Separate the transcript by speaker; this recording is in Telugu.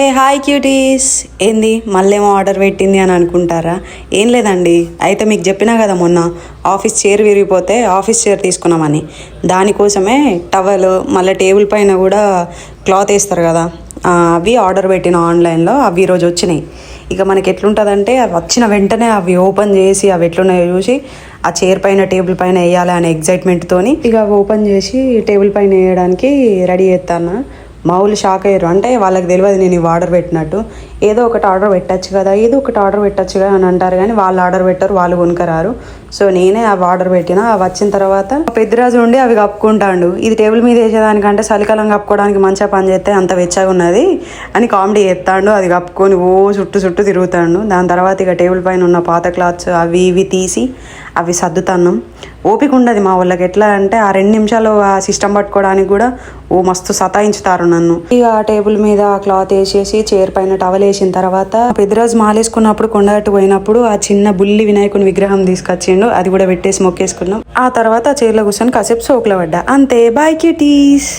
Speaker 1: ఏ హాయ్ క్యూటీస్, ఏంది మళ్ళేమో ఆర్డర్ పెట్టింది అని అనుకుంటారా? ఏం లేదండి, అయితే మీకు చెప్పినా కదా మొన్న ఆఫీస్ చైర్ విరిగిపోతే ఆఫీస్ చైర్ తీసుకున్నామని. దానికోసమే టవల్, మళ్ళీ టేబుల్ పైన కూడా క్లాత్ వేస్తారు కదా, అవి ఆర్డర్ పెట్టిన ఆన్లైన్లో. అవి ఈరోజు వచ్చినాయి. ఇక మనకి ఎట్లుంటుందంటే అవి వచ్చిన వెంటనే అవి ఓపెన్ చేసి అవి ఎట్లున్నాయో చూసి ఆ చైర్ పైన టేబుల్ పైన వేయాలి అనే ఎగ్జైట్మెంట్తోని ఇక అవి ఓపెన్ చేసి టేబుల్ పైన వేయడానికి రెడీ చేస్తాను. మా ఊళ్ళు షాక్ అయ్యారు. అంటే వాళ్ళకి తెలియదు నేను ఇవి ఆర్డర్ పెట్టినట్టు. ఏదో ఒకటి ఆర్డర్ పెట్టచ్చు కదా అని అంటారు, కానీ వాళ్ళు ఆర్డర్ పెట్టరు, వాళ్ళు కొనుక్కరారు. సో నేనే అవి ఆర్డర్ పెట్టిన. అవి వచ్చిన తర్వాత పెద్దరాజు ఉండి అవి కప్పుకుంటాడు. ఇది టేబుల్ మీద వేసేదానికంటే చలికాలం కప్పుకోవడానికి మంచిగా పని చేస్తే అంత వెచ్చగా ఉన్నది అని కామెడీ చేస్తాడు. అది కప్పుకొని చుట్టూ తిరుగుతాడు. దాని తర్వాత ఇక టేబుల్ పైన ఉన్న పాత క్లాత్స్ అవి ఇవి తీసి అవి సర్దుతాను. ఓపిక ఉండదు మా వాళ్ళకి. ఎట్లా అంటే ఆ 2 నిమిషాలు ఆ సిస్టమ్ పట్టుకోవడానికి కూడా మస్తు సతాయించుతారు నన్ను. ఇక ఆ టేబుల్ మీద ఆ క్లాత్ వేసేసి చైర్ పైన టవల్ వేసిన తర్వాత పెద్దరాజు మాలేసుకున్నప్పుడు కొండగట్టు పోయినప్పుడు ఆ చిన్న బుల్లి వినాయకుని విగ్రహం తీసుకొచ్చిండు. అది కూడా పెట్టేసి మొక్కేసుకున్నాం. ఆ తర్వాత చైర్లో కూర్చొని కాసేపు సోకులో పడ్డా. అంతే. Bye cuties.